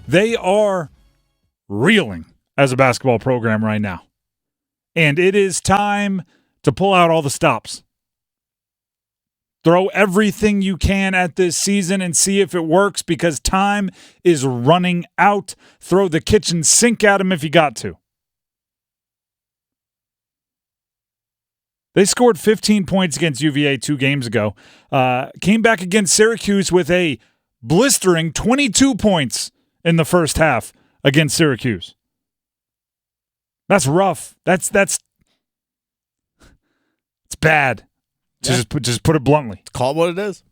They are reeling as a basketball program right now. And it is time to pull out all the stops. Throw everything you can at this season and see if it works, because time is running out. Throw the kitchen sink at them if you got to. They scored 15 points against UVA 2 games ago. Came back against Syracuse with a blistering 22 points in the first half against Syracuse. That's rough. That's it's bad. Yeah. Just put it bluntly. Call it what it is.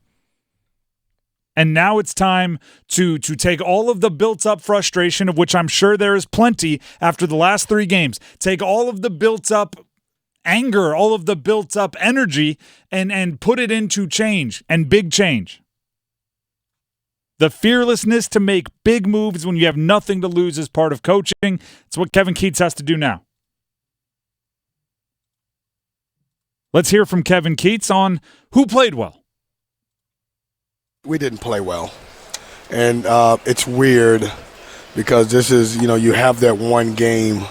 And now it's time to take all of the built-up frustration, of which I'm sure there is plenty after the last 3 games. Take all of the built-up anger, all of the built-up energy, and put it into change, and big change. The fearlessness to make big moves when you have nothing to lose is part of coaching. It's what Kevin Keatts has to do now. Let's hear from Kevin Keatts on who played well. We didn't play well. And it's weird because this is, you have that one game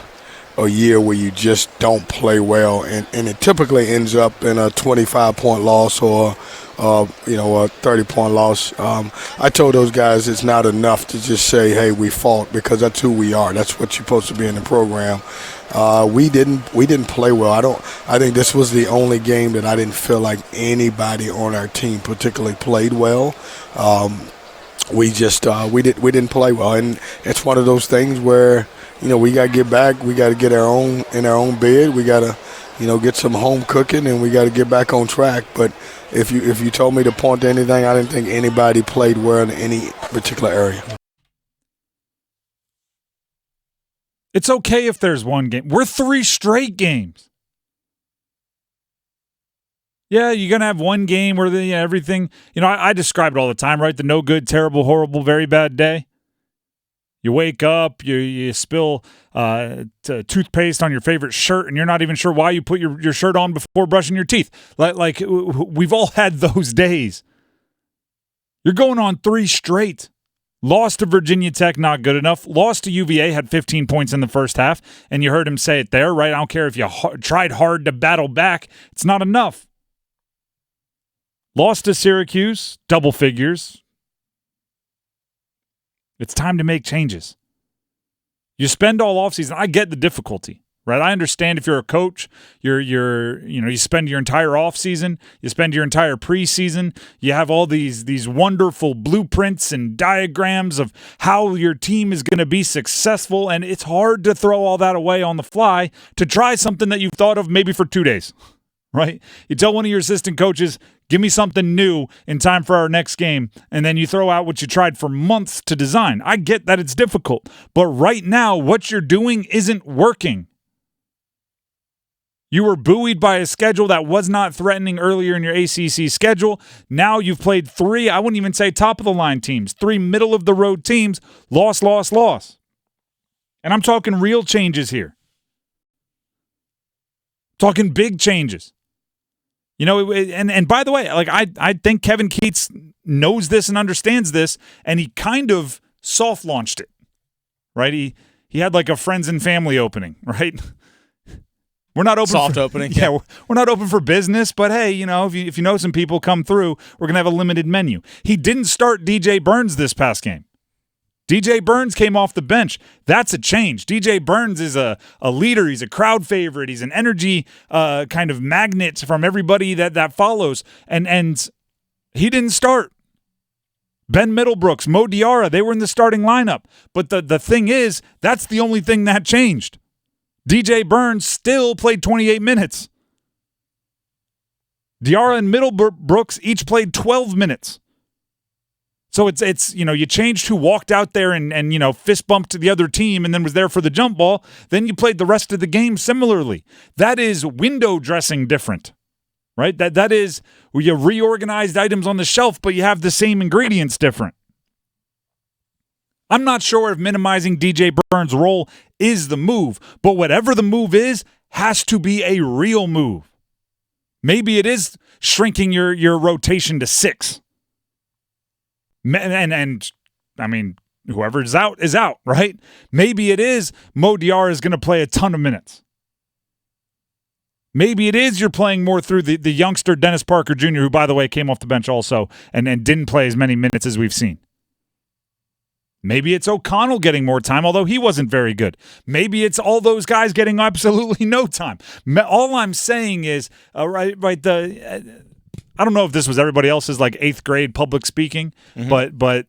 a year where you just don't play well. And it typically ends up in a 25-point loss or, a 30-point loss. I told those guys it's not enough to just say, hey, we fought, because that's who we are. That's what you're supposed to be in the program. We didn't play well. I think this was the only game that I didn't feel like anybody on our team particularly played well. We didn't play well, and it's one of those things where we got to get back. We got to get in our own bed. We got to get some home cooking, and we got to get back on track. But if you told me to point to anything, I didn't think anybody played well in any particular area. It's okay if there's one game. We're 3 straight games. Yeah, you're going to have one game where everything, I describe it all the time, right? The no good, terrible, horrible, very bad day. You wake up, you spill toothpaste on your favorite shirt, and you're not even sure why you put your shirt on before brushing your teeth. Like we've all had those days. You're going on 3 straight. Lost to Virginia Tech, not good enough. Lost to UVA, had 15 points in the first half, and you heard him say it there, right? I don't care if you tried hard to battle back. It's not enough. Lost to Syracuse, double figures. It's time to make changes. You spend all offseason. I get the difficulty, right? I understand if you're a coach, you spend your entire offseason, you spend your entire preseason, you have all these wonderful blueprints and diagrams of how your team is going to be successful, and it's hard to throw all that away on the fly to try something that you've thought of maybe for 2 days, right? You tell one of your assistant coaches, give me something new in time for our next game, and then you throw out what you tried for months to design. I get that it's difficult, but right now what you're doing isn't working. You were buoyed by a schedule that was not threatening earlier in your ACC schedule. Now you've played 3, I wouldn't even say top-of-the-line teams, 3 middle-of-the-road teams, loss. And I'm talking real changes here. Talking big changes. And by the way, I think Kevin Keatts knows this and understands this, and he kind of soft-launched it, right? He had like a friends and family opening, right? We're not open soft opening. Yeah, we're not open for business, but hey, if you know some people come through, we're gonna have a limited menu. He didn't start DJ Burns this past game. DJ Burns came off the bench. That's a change. DJ Burns is a leader. He's a crowd favorite. He's an energy kind of magnet from everybody that follows. And he didn't start. Ben Middlebrooks, Mo Diarra, they were in the starting lineup. But the thing is, that's the only thing that changed. DJ Burns still played 28 minutes. Diarra and Middlebrooks each played 12 minutes. So it's you changed who walked out there and fist bumped to the other team and then was there for the jump ball. Then you played the rest of the game similarly. That is window dressing different, right? That is where you reorganized items on the shelf, but you have the same ingredients different. I'm not sure if minimizing DJ Burns' role is the move, but whatever the move is, has to be a real move. Maybe it is shrinking your rotation to 6. And I mean, whoever's out is out, right? Maybe it is Mo Diarra is going to play a ton of minutes. Maybe it is you're playing more through the youngster Dennis Parker Jr., who, by the way, came off the bench also and didn't play as many minutes as we've seen. Maybe it's O'Connell getting more time, although he wasn't very good. Maybe it's all those guys getting absolutely no time. All I'm saying is, I don't know if this was everybody else's like 8th grade public speaking, but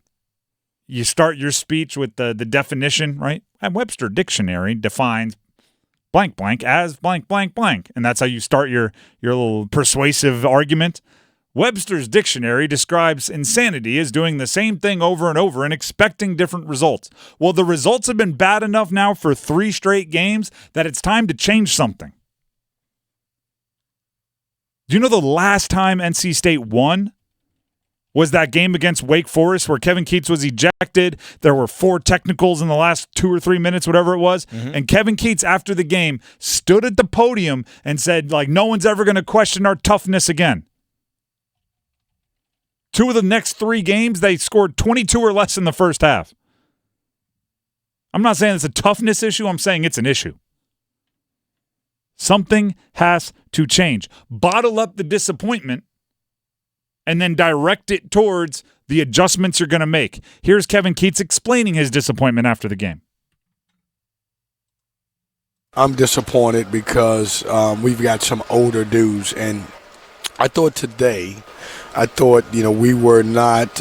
you start your speech with the definition, right? And Webster Dictionary defines blank blank as blank blank blank, and that's how you start your little persuasive argument. Webster's Dictionary describes insanity as doing the same thing over and over and expecting different results. Well, the results have been bad enough now for 3 straight games that it's time to change something. Do you know the last time NC State won was that game against Wake Forest where Kevin Keatts was ejected? There were 4 technicals in the last 2 or 3 minutes, whatever it was. And Kevin Keatts, after the game, stood at the podium and said, like, no one's ever going to question our toughness again. 2 of the next 3 games, they scored 22 or less in the first half. I'm not saying it's a toughness issue. I'm saying it's an issue. Something has to change. Bottle up the disappointment and then direct it towards the adjustments you're going to make. Here's Kevin Keatts explaining his disappointment after the game. I'm disappointed because we've got some older dudes, and I thought today – we were not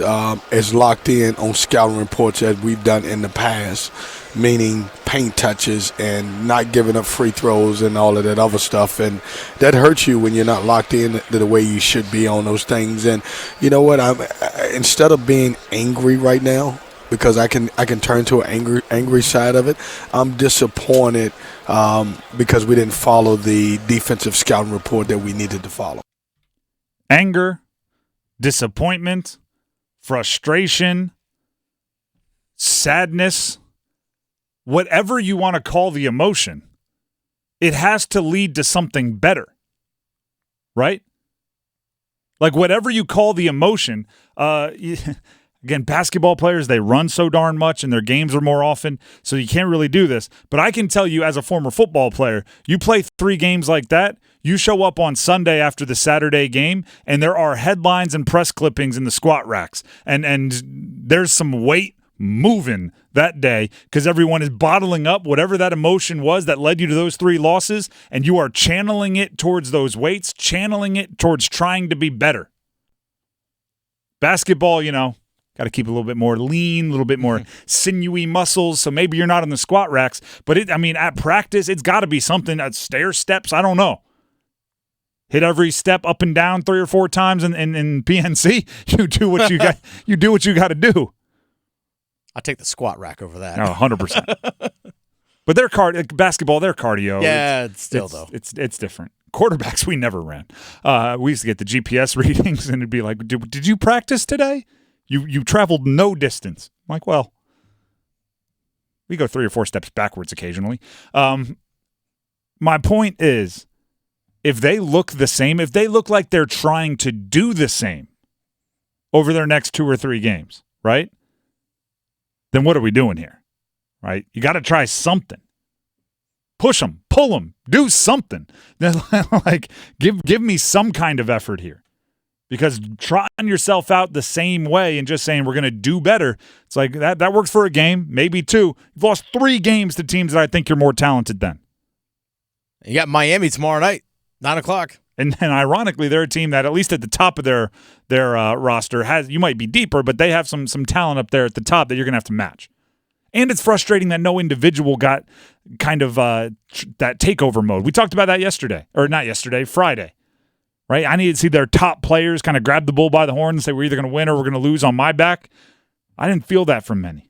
as locked in on scouting reports as we've done in the past, meaning paint touches and not giving up free throws and all of that other stuff. And that hurts you when you're not locked in to the way you should be on those things. And you know what? Instead of being angry right now, because I can turn to an angry side of it, I'm disappointed because we didn't follow the defensive scouting report that we needed to follow. Anger, disappointment, frustration, sadness, whatever you want to call the emotion, it has to lead to something better, right? Like whatever you call the emotion, again, basketball players, they run so darn much and their games are more often, so you can't really do this. But I can tell you as a former football player, you play 3 games like that, you show up on Sunday after the Saturday game, and there are headlines and press clippings in the squat racks. And there's some weight moving that day because everyone is bottling up whatever that emotion was that led you to those 3 losses, and you are channeling it towards those weights, channeling it towards trying to be better. Basketball, got to keep a little bit more lean, a little bit more sinewy muscles, so maybe you're not on the squat racks. But, at practice, it's got to be something, stair steps, I don't know. Hit every step up and down 3 or 4 times in PNC. You do what you got. You do what you got to do. I'll take the squat rack over that. Oh, 100%. But their basketball, their cardio. Yeah, it's it's different. Quarterbacks, we never ran. We used to get the GPS readings, and it'd be like, "Did you practice today? You traveled no distance." I'm like, well, we go 3 or 4 steps backwards occasionally. My point is, if they look the same, if they look like they're trying to do the same over their next 2 or 3 games, right? Then what are we doing here, right? You got to try something. Push them, pull them, do something. Then, like, give me some kind of effort here. Because trying yourself out the same way and just saying we're going to do better, it's like that works for a game, maybe 2. You've lost 3 games to teams that I think you're more talented than. You got Miami tomorrow night. 9:00. And then, ironically, they're a team that, at least at the top of their roster, you might be deeper, but they have some talent up there at the top that you're going to have to match. And it's frustrating that no individual got kind of that takeover mode. We talked about that Friday, right? I needed to see their top players kind of grab the bull by the horn and say we're either going to win or we're going to lose on my back. I didn't feel that from many.